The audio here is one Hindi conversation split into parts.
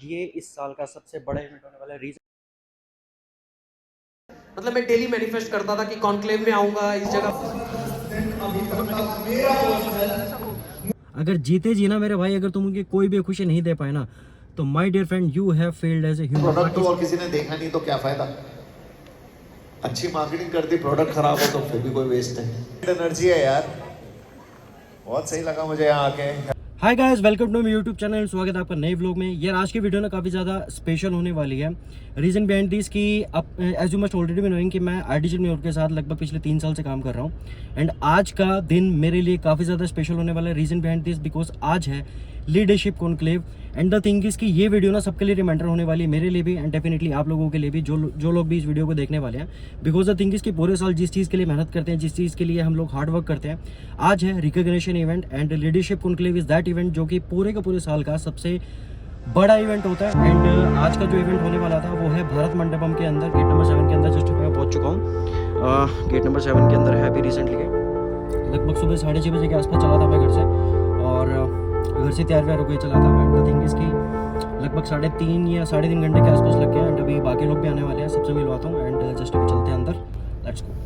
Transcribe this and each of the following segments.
ये इस साल का सबसे बड़ा इवेंट होने वाला है। रीजन मतलब मैं डेली मैनिफेस्ट करता था कि कॉन्क्लेव में आऊंगा इस जगह। अगर जीते जी ना मेरे भाई, अगर तुम उनकी कोई भी खुशी नहीं दे पाए ना, तो my dear friend you have failed as a human. Product तो और किसी ने देखा नहीं तो क्या फायदा। अच्छी मार्केटिंग कर दी, प्रोडक्ट खराब हो तो फिर भी कोई वेस्ट है। एनर्जी है यार, बहुत सही लगा मुझे यहाँ आके। Hi guys, welcome to my YouTube channel. स्वागत है आपका नए व्लॉग में। यार आज की वीडियो ना काफ़ी ज़्यादा स्पेशल होने वाली है। रीज़न बिहाइंड दिस कि अब as you must already be knowing कि मैं आर्टिजन न्यूयॉर्क के साथ लगभग पिछले 3 साल से काम कर रहा हूँ। एंड आज का दिन मेरे लिए काफ़ी ज़्यादा स्पेशल होने वाला है। रीज़न बिहाइंड दिस बिकॉज आज है leadership conclave. And the thing is कि ये वीडियो ना सबके लिए रिमाइंडर होने वाली है, मेरे लिए भी एंड डेफिनेटली आप लोगों के लिए भी, जो लोग भी इस वीडियो को देखने वाले हैं। बिकॉज द थिंग इज़ कि पूरे साल जिस चीज़ के लिए मेहनत करते हैं, जिस चीज़ के लिए हम लोग हार्ड वर्क करते हैं, आज है recognition event. And leadership conclave is that event जो कि पूरे का पूरे साल का सबसे बड़ा इवेंट होता है। एंड आज का जो इवेंट होने वाला था वो है भारत मंडपम के अंदर, गेट नंबर 7 के अंदर। जस्ट मैं पहुंच चुका हूँ, गेट नंबर 7 के अंदर है। अभी रिसेंटली लगभग सुबह 6:30 बजे के आसपास चला था मैं घर से, और घर से तैयार होकर चला था। एंड द थिंग इज़ कि लगभग 3.5 या 3.5 घंटे के आसपास लग गया। एंड अभी बाकी लोग भी आने वाले हैं, सबसे मिलवाता हूँ। एंड जस्ट अभी चलते हैं अंदर, let's go.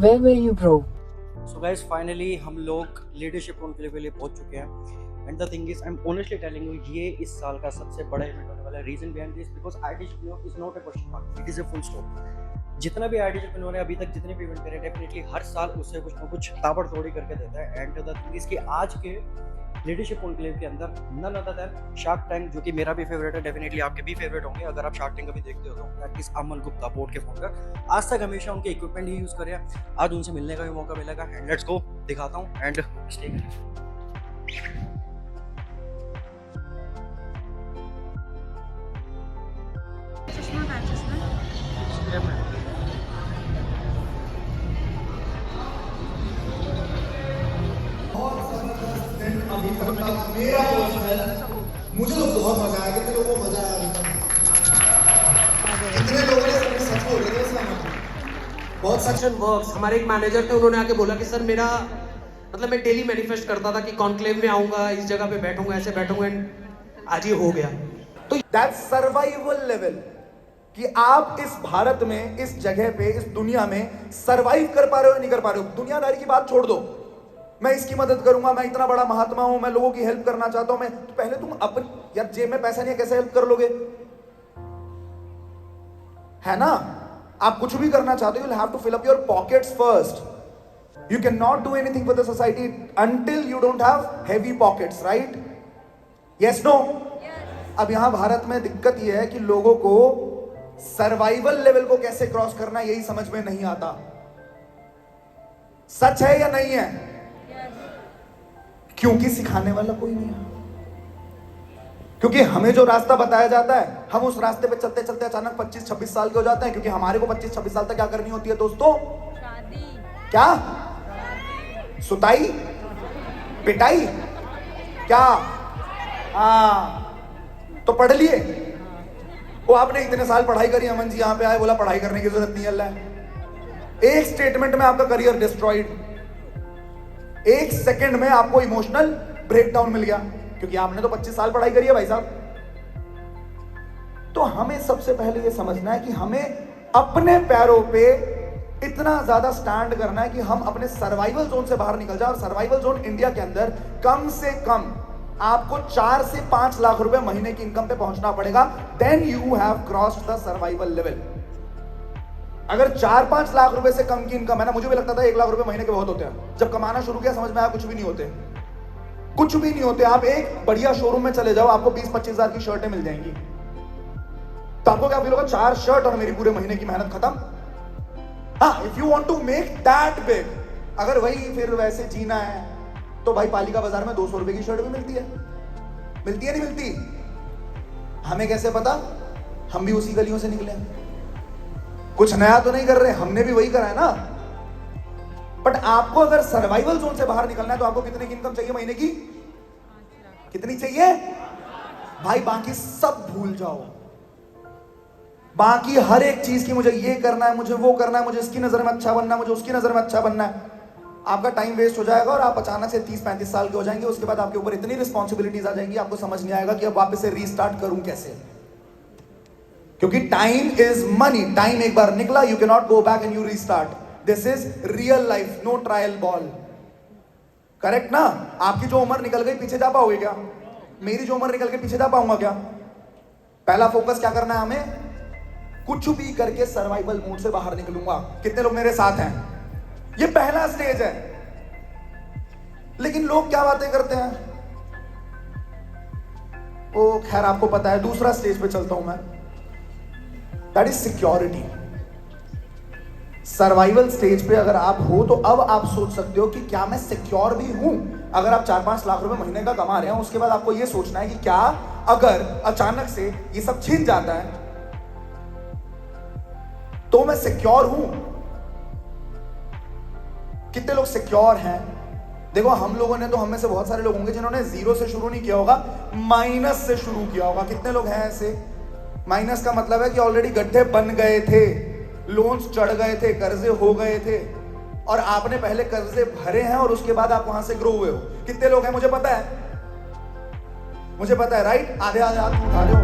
Where were you, bro? So guys finally हम लोग लीडरशिप कॉन्क्लेव के लिए पहुंच चुके हैं। And the thing is I am honestly telling you, ये इस साल का सबसे बड़ा इवेंट होने वाला है। रीजन बिहाइंड दिस बिकॉज आईटीशिप is not a question mark, it is a full stop. जितना भी आईटीशिप ने अभी तक जितने भी इवेंट करे, डेफिनेटली हर साल उससे कुछ ना कुछ ताबड़तोड़ी करके देता है। एंड द थिंग इज कि आज के लीडरशिप कॉन्क्लेव के अंदर none other than Shark Tank, जो कि मेरा भी फेवरेट है, डेफिनेटली आपके भी फेवरेट होंगे अगर आप शार्क टैंक कभी देखते हो तो। That is Aman Gupta, board के फाउंडर। आज तक हमेशा उनके इक्विपमेंट ही यूज करे, आज उनसे मिलने का भी मौका मिलेगा। एंड लेट्स गो, दिखाता हूँ एंड स्टे। मेरा मुझे तो बहुत मजा आया। कितने लोगों को मजा आया? कितने लोगों ने सच बोल रहे थे? बहुत सच। Action works. हमारे एक मैनेजर थे, उन्होंने आके बोला कि सर मेरा मतलब मैं डेली मैनिफेस्ट करता था कि कॉन्क्लेव में आऊंगा, इस जगह पे बैठूंगा, ऐसे बैठूंगा, एंड आज ये हो गया। तो दैट्स सर्वाइवल लेवल, कि आप इस भारत में, इस जगह पे, इस दुनिया में सर्वाइव कर पा रहे हो या नहीं कर पा रहे हो। दुनियादारी की बात छोड़ दो, मैं इसकी मदद करूंगा, मैं इतना बड़ा महात्मा हूं, मैं लोगों की हेल्प करना चाहता हूं। मैं तो पहले तुम अपनी, यार जेब में पैसा नहीं है, कैसे हेल्प कर लोगे? है ना? आप कुछ भी करना चाहते हो, you will have to fill up your pockets first. You can not do anything for the society until you don't have heavy pockets, right? Yes no? अब यहां भारत में दिक्कत यह है कि लोगों को सर्वाइवल लेवल को कैसे क्रॉस करना यही समझ में नहीं आता। सच है या नहीं है? क्योंकि सिखाने वाला कोई नहीं है। क्योंकि हमें जो रास्ता बताया जाता है, हम उस रास्ते पे चलते चलते अचानक 25-26 साल के हो जाते हैं। क्योंकि हमारे को 25-26 साल तक क्या करनी होती है दोस्तों? शादी। क्या? सुताई, पिटाई, क्या? तो पढ़ लिए। वो आपने इतने साल पढ़ाई करी, अमन जी यहाँ पे आए, बोला पढ़ाई करने की जरूरत नहीं है। अल्लाह, एक स्टेटमेंट में आपका करियर डिस्ट्रॉइड। एक सेकंड में आपको इमोशनल ब्रेकडाउन मिल गया, क्योंकि आपने तो 25 साल पढ़ाई करी है भाई साहब। तो हमें सबसे पहले ये समझना है कि हमें अपने पैरों पे इतना ज्यादा स्टैंड करना है कि हम अपने सर्वाइवल जोन से बाहर निकल जाए। और सर्वाइवल जोन इंडिया के अंदर कम से कम आपको 4 से 5 लाख रुपए महीने की इनकम पे पहुंचना पड़ेगा। Then you have crossed the survival level. अगर 4-5 लाख रुपए से कम की इनकम है ना, मुझे भी लगता था 1 लाख रुपए महीने के बहुत होते हैं। जब कमाना शुरू किया समझ में आया कुछ भी नहीं होते, कुछ भी नहीं होते। आप एक बढ़िया शोरूम में चले जाओ, आपको 20-25 हजार की शर्टें मिल जाएंगी। तो आपको क्या फील होगा? 4 शर्ट और मेरी पूरे महीने की मेहनत खत्म। हाँ, if you want to make that big, अगर वही फिर वैसे जीना है तो भाई पालिका बाजार में 200 रुपए की शर्ट भी मिलती है। मिलती है नहीं मिलती? हमें कैसे पता? हम भी उसी गलियों से निकले, कुछ नया तो नहीं कर रहे, हमने भी वही करा है ना। बट आपको अगर सर्वाइवल जोन से बाहर निकलना है तो आपको कितने की इनकम चाहिए महीने की? कितनी चाहिए भाई? बाकी सब भूल जाओ, बाकी हर एक चीज की मुझे ये करना है, मुझे वो करना है, मुझे इसकी नजर में अच्छा बनना है, मुझे उसकी नजर में अच्छा बनना है, आपका टाइम वेस्ट हो जाएगा और आप अचानक से 30-35 साल के हो जाएंगे। उसके बाद आपके ऊपर इतनी रिस्पॉन्सिबिलिटीज आ जाएंगी, आपको समझ नहीं आएगा कि अब वापस से रीस्टार्ट करूं कैसे, क्योंकि टाइम इज मनी। टाइम एक बार निकला, you can not go back and you restart. This is real life, no trial ball. Correct ना? आपकी जो उम्र निकल गई पीछे जा पाओगे क्या? मेरी जो उम्र निकल के पीछे जा पाऊंगा क्या? पहला फोकस क्या करना है हमें? कुछ भी करके सर्वाइवल मोड से बाहर निकलूंगा। कितने लोग मेरे साथ हैं? ये पहला स्टेज है। लेकिन लोग क्या बातें करते हैं, ओ खैर आपको पता है। दूसरा स्टेज पे चलता हूं मैं, that is security. Survival stage पे अगर आप हो तो अब आप सोच सकते हो कि क्या मैं सिक्योर भी हूं? अगर आप 4-5 लाख रुपए महीने का कमा रहे हैं, उसके बाद आपको यह सोचना है कि क्या अगर अचानक से ये सब छिन जाता है तो मैं सिक्योर हूं? कितने लोग सिक्योर हैं? देखो हम लोगों ने तो, हम में से बहुत सारे लोग होंगे जिन्होंने जीरो से शुरू नहीं किया होगा, माइनस से शुरू किया होगा। कितने लोग हैं ऐसे? माइनस का मतलब है कि ऑलरेडी गड्ढे बन गए थे, लोन्स चढ़ गए थे, कर्जे हो गए थे, और आपने पहले कर्जे भरे हैं और उसके बाद आप वहां से ग्रो हुए हो। कितने लोग हैं? मुझे पता है, मुझे पता है, राइट? आधे आधे हाथ उठा रहे हो।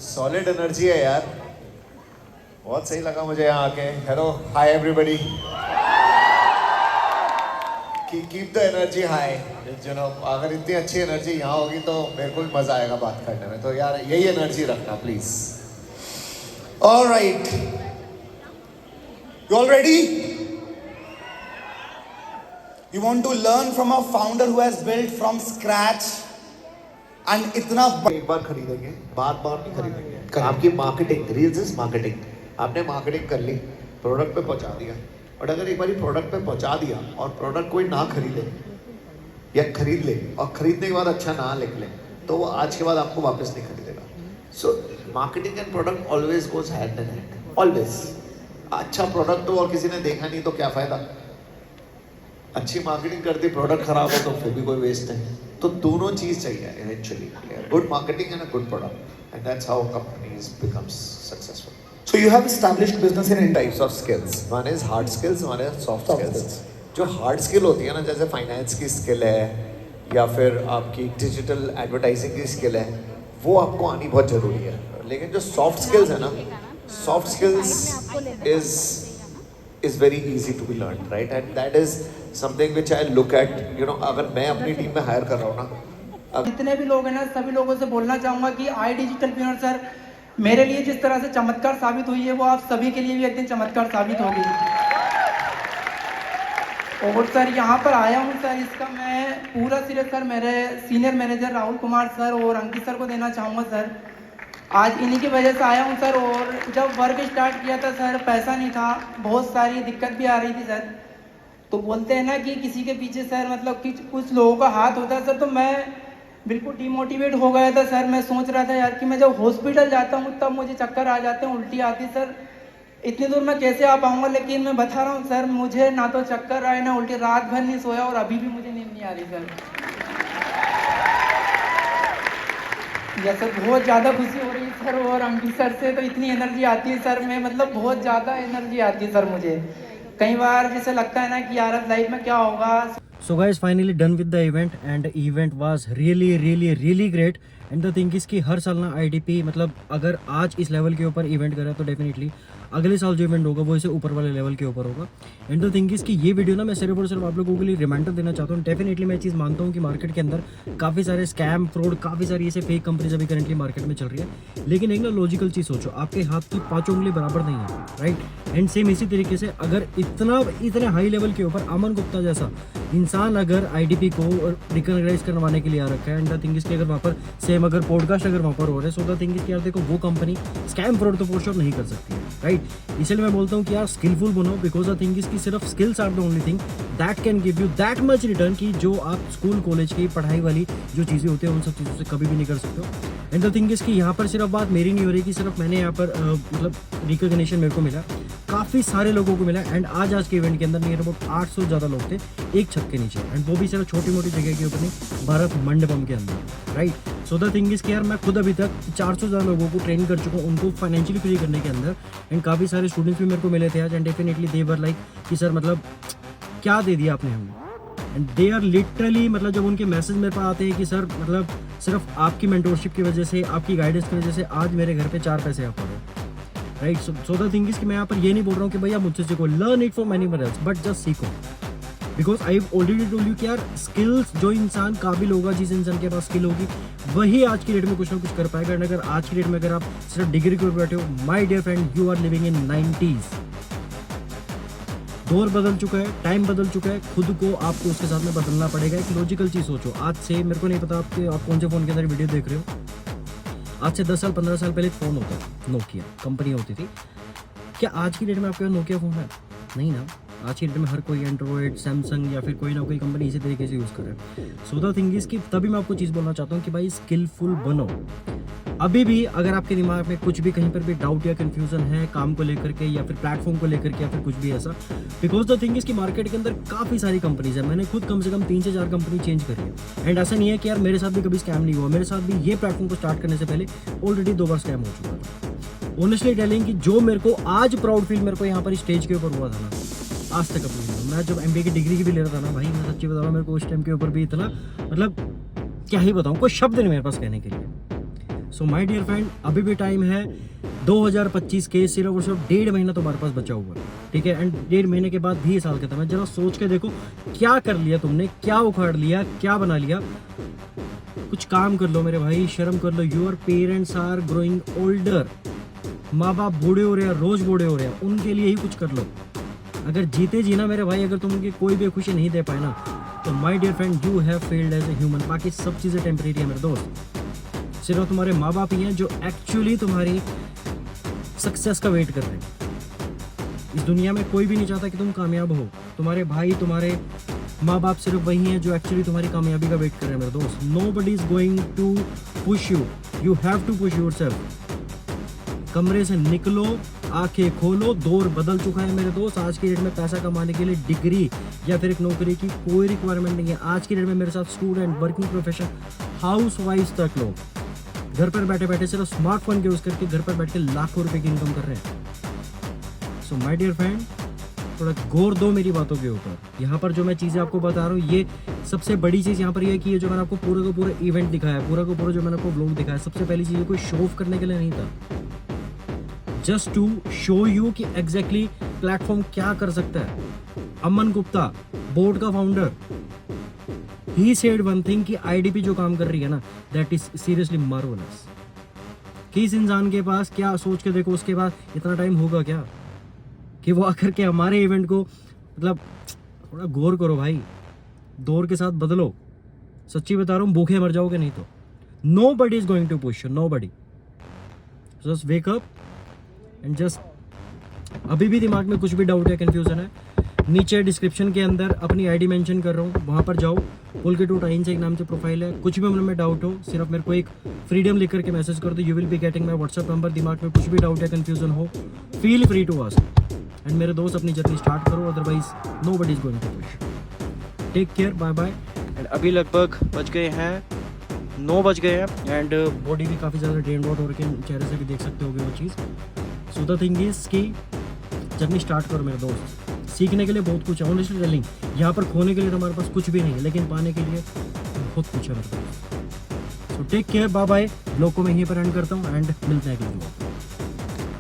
सॉलिड एनर्जी है यार, बहुत सही लगा मुझे यहाँ आके। Hello, hi everybody, keep the energy high. You know, अगर इतनी अच्छी एनर्जी यहाँ होगी तो मेरे को भी मजा आएगा बात करने में। तो यार यही एनर्जी रखना please. Alright, you all ready? You want to learn from a founder who has built from scratch and इतना एक बार खरीदेंगे, बार बार नहीं खरीदेंगे। आपकी मार्केटिंग, रील्स इज मार्केटिंग। आपने मार्केटिंग कर ली, प्रोडक्ट पे पहुंचा दिया, और अगर एक बार प्रोडक्ट पे पहुंचा दिया और प्रोडक्ट कोई ना खरीदे या खरीद ले और खरीदने के बाद अच्छा ना निकले, तो वो आज के बाद आपको वापस नहीं खरीदेगा। So marketing and product always goes hand in hand, always. अच्छा प्रोडक्ट हो और किसी ने देखा नहीं तो क्या फायदा? अच्छी मार्केटिंग कर दी, प्रोडक्ट खराब हो तो फिर भी कोई वेस्ट है। तो दोनों चीज चाहिए eventually, good marketing and a good product, and that's how companies becomes successful. So you have established business in India. Types of skills, one is hard skills, one is soft skills. जो हार्ड स्किल होती है ना, जैसे फाइनेंस की स्किल है या फिर आपकी डिजिटल एडवर्टाइजिंग की स्किल है, वो आपको आनी बहुत ज़रूरी है। लेकिन जो सॉफ्ट स्किल्स है ना, soft skills is very easy to be learned, right? And that is something which I look at, you know, अगर मैं अपनी टीम में हायर कर रहा हूँ ना, जितने भी लोग हैं ना, सभी लोगों से बोलना चाहूँगा कि आई डिजिटलप्रेन्योर सर मेरे लिए जिस तरह से चमत्कार साबित हुई है, वो आप सभी के लिए भी एक दिन चमत्कार साबित होगी। और सर यहाँ पर आया हूँ सर, इसका मैं पूरा श्रेय सर मेरे senior manager Rahul Kumar sir और अंकित सर को देना चाहूँगा सर। आज इन्हीं की वजह से आया हूँ सर। और जब वर्क स्टार्ट किया था सर, पैसा नहीं था, बहुत सारी दिक्कत भी आ रही थी सर। तो बोलते हैं ना कि किसी के पीछे सर मतलब कि कुछ लोगों का हाथ होता है सर। तो मैं बिल्कुल डिमोटिवेट हो गया था सर। मैं सोच रहा था यार कि मैं जब हॉस्पिटल जाता हूँ तब मुझे चक्कर आ जाते हैं, उल्टी आती है सर। इतनी दूर मैं कैसे आ पाऊँगा? लेकिन मैं बता रहा हूँ सर, मुझे ना तो चक्कर आए ना उल्टी, रात भर नहीं सोया और अभी भी मुझे नींद नहीं आ रही सर। जैसे बहुत ज़्यादा खुशी हो रही है सर। और अंकित सर से तो इतनी एनर्जी आती है सर, मैं मतलब बहुत ज़्यादा एनर्जी आती है सर मुझे। कई बार जैसे लगता है ना कि यार लाइफ में क्या होगा। So guys finally done with the event and event was really great. And the thing is कि हर साल ना IDP मतलब अगर आज इस लेवल के ऊपर इवेंट करे तो डेफिनेटली अगले साल जो इवेंट होगा वो इसे ऊपर वाले लेवल के ऊपर होगा। एंड द थिंग इज़ कि ये वीडियो ना मैं सिर्फ और सिर्फ आप लोगों के लिए रिमाइंडर देना चाहता हूँ। डेफिनेटली मैं चीज़ मानता हूँ कि मार्केट के अंदर काफ़ी सारे स्कैम फ्रॉड काफ़ी सारी ऐसे फेक कंपनीज अभी करेंटली मार्केट में चल रही है, लेकिन एक ना लॉजिकल चीज़ सोचो, आपके हाथ की 5 उंगली बराबर नहीं है, राइट। एंड सेम इसी तरीके से अगर इतने हाई लेवल के ऊपर अमन गुप्ता जैसा इंसान अगर IDP को रिकॉग्नाइज करवाने के लिए आ रखा है, एंड द थिंग इज़ कि अगर वहाँ पर सेम अगर पॉडकास्ट अगर वहाँ पर हो रहे हैं, सो द थिंग इज़ कि यार देखो वो कंपनी स्कैम फ्रॉड तो फॉर श्योर नहीं कर सकती है, राइट। इसलिए मैं बोलता हूँ कि यार स्किलफुल बनो, बिकॉज द थिंग इज़ कि सिर्फ skills are the only thing that can give you that much return कि जो आप स्कूल कॉलेज की पढ़ाई वाली जो चीज़ें होती हैं उन सब चीज़ों से कभी भी नहीं कर सकते हो। एंड द थिंग इज़ कि यहाँ पर सिर्फ बात मेरी नहीं हो रही कि सिर्फ मैंने यहाँ पर मतलब रिकॉग्निशन मेरे को मिला, काफ़ी सारे लोगों को मिला। एंड आज के इवेंट के अंदर नियर अबाउट 800 से ज़्यादा लोग थे एक छत के नीचे, एंड वो भी सिर्फ छोटी मोटी जगह के ऊपर नहीं, भारत मंडपम के अंदर, right. So the thing is कि यार मैं खुद अभी तक 400 से ज़्यादा लोगों को ट्रेन कर चुका हूँ उनको फाइनेंशियली फ्री करने के अंदर। एंड काफ़ी सारे स्टूडेंट्स भी मेरे को मिले थे आज, and definitely they were like कि सर मतलब क्या दे दिया आपने हमें। एंड दे आर लिटरली मतलब जब उनके मैसेज मेरे पास आते हैं कि सर मतलब सिर्फ आपकी मेंटोरशिप की वजह से, आपकी गाइडेंस की वजह से आज मेरे घर पे 4 पैसे आ पा रहे, right. So the thing is कि मैं यहाँ पर ये नहीं बोल रहा हूँ कि भैया मुझसे सीखो, learn it from anyone else, but just सीखो। Because I already told you कि यार स्किल्स जो इंसान काबिल होगा, जिस इंसान के पास स्किल होगी वही आज की डेट में कुछ ना कुछ कर पाएगा। एंड अगर आज की डेट में अगर आप सिर्फ डिग्री के ऊपर बैठे हो, my dear friend, you are living in 90s। दौर बदल चुका है, टाइम बदल चुका है, खुद को आपको उसके साथ में बदलना पड़ेगा। एक लॉजिकल चीज़ सोचो, आज से मेरे को नहीं पता आप कौन से फ़ोन के अंदर वीडियो देख रहे हो, आज से 10 साल 15 साल पहले एक फ़ोन होता था, नोकिया कंपनी होती थी। क्या आज की डेट में आपके पास नोकिया फ़ोन है? नहीं ना। आज की डेट में हर कोई एंड्रॉयड, सैमसंग या फिर कोई ना कोई कंपनी इसी तरीके से यूज़ कर रहा है। सो द थिंग इज़ कि तभी मैं आपको चीज़ बोलना चाहता हूँ कि भाई स्किलफुल बनो। अभी भी अगर आपके दिमाग में कुछ भी कहीं पर भी डाउट या कन्फ्यूज़न है काम को लेकर के या फिर प्लेटफॉर्म को लेकर के या फिर कुछ भी ऐसा, बिकॉज द थिंग इज़ कि मार्केट के अंदर काफ़ी सारी कंपनीज है। मैंने खुद कम से कम 3 से 4 कंपनी चेंज करी है। एंड ऐसा नहीं है कि यार मेरे साथ भी कभी स्कैम नहीं हुआ, मेरे साथ भी ये प्लेटफॉर्म को स्टार्ट करने से पहले ऑलरेडी 2 बार स्कैम हो चुका था। ऑनेस्टली टेलिंग कि जो मेरे को आज प्राउड फील मेरे को यहाँ पर स्टेज के ऊपर हुआ था ना, आज तक अपनी मैं जब MBA की डिग्री की भी ले रहा था ना भाई, मैं सच्ची बता रहा हूँ, मेरे को उस टाइम के ऊपर भी इतना मतलब क्या ही बताऊँ, कोई शब्द नहीं मेरे पास कहने के लिए। सो माय डियर फ्रेंड, अभी भी टाइम है 2025 के सिर्फ और सिर्फ 1.5 महीना तुम्हारे पास बचा हुआ है, ठीक है। एंड 1.5 महीने के बाद भी ये साल खत्म है। जरा सोच के देखो क्या कर लिया तुमने, क्या उखाड़ लिया, क्या बना लिया। कुछ काम कर लो मेरे भाई, शर्म कर लो। Your parents are growing older, माँ बाप बूढ़े हो रहे हैं, रोज बूढ़े हो रहे हैं, उनके लिए ही कुछ कर लो। अगर जीते जीना मेरे भाई, अगर तुम उनकी कोई भी खुशी नहीं दे पाए ना, तो my dear friend you have failed as a human. बाकी सब चीज़ें टेम्परेरी है मेरे दोस्त। सिर्फ तुम्हारे माँ बाप ही हैं जो एक्चुअली तुम्हारी सक्सेस का वेट कर रहे हैं। इस दुनिया में कोई भी नहीं चाहता कि तुम कामयाब हो। तुम्हारे भाई, तुम्हारे माँ बाप सिर्फ वही हैं जो एक्चुअली तुम्हारी कामयाबी का वेट कर रहे हैं मेरे दोस्त। Nobody is going to push you, you have to push yourself. कमरे से निकलो, आंखें खोलो, दौर बदल चुका है मेरे दोस्त। आज की डेट में पैसा कमाने के लिए डिग्री या फिर एक नौकरी की कोई रिक्वायरमेंट नहीं है। आज की डेट में मेरे साथ student, working profession, house wife तक लोग घर पर बैठे बैठे सिर्फ स्मार्टफोन के यूज़ करके घर पर बैठ के लाखों रुपए की इनकम कर रहे हैं। सो माय डियर फ्रेंड, थोड़ा गौर दो मेरी बातों के ऊपर। यहाँ पर जो मैं चीज़ें आपको बता रहा हूँ, ये सबसे बड़ी चीज़ यहाँ पर ये कि ये जो मैंने आपको पूरा का पूरा इवेंट दिखाया, पूरा का पूरा जो मैंने आपको व्लॉग दिखाया, सबसे पहली चीज़ कोई शो ऑफ करने के लिए नहीं था, जस्ट टू शो यू कि एग्जैक्टली प्लेटफॉर्म क्या कर सकता है। अमन गुप्ता, बोर्ड का founder, he said one thing कि IDP जो काम कर रही है ना, दैट इज सीरियसली मार्वलस। कि इस इंसान के पास क्या, सोच के देखो उसके पास इतना टाइम होगा क्या कि वो आकर के हमारे इवेंट को, मतलब थोड़ा गौर करो भाई, दौर के साथ बदलो। सच्ची बता रहा हूँ, भूखे मर जाओगे नहीं तो। Nobody is going to push you, nobody. Just wake up and just, अभी भी दिमाग में कुछ भी डाउट या कंफ्यूजन है, नीचे डिस्क्रिप्शन के अंदर अपनी ID मेंशन कर रहा हूँ, वहाँ पर जाओ। पुलकित टाइन से एक नाम से प्रोफाइल है। कुछ भी मन में डाउट हो, सिर्फ मेरे को एक फ्रीडम लिख करके मैसेज कर दो। You will be getting my WhatsApp number. दिमाग में कुछ भी डाउट या कन्फ्यूजन हो, feel free to ask. And मेरे दोस्त अपनी जर्नी स्टार्ट करो, otherwise nobody is going to push. Take care, bye bye. And अभी लगभग बज गए हैं 9 बज गए हैं, एंड बॉडी भी काफ़ी ज़्यादा ड्रेन आउट हो रही है, चेहरे से भी देख सकते होगे वो चीज़। सो द थिंग इज कि जर्नी स्टार्ट करो मेरे दोस्त, सीखने के लिए बहुत कुछ है, ऑनेस्टली टेलिंग। यहाँ पर खोने के लिए तो हमारे पास कुछ भी नहीं है, लेकिन पाने के लिए बहुत कुछ है मेरे पास। So take care, bye bye. Blog को मैं यहीं पर एंड करता हूँ एंड मिलते हैं अगले ब्लॉग।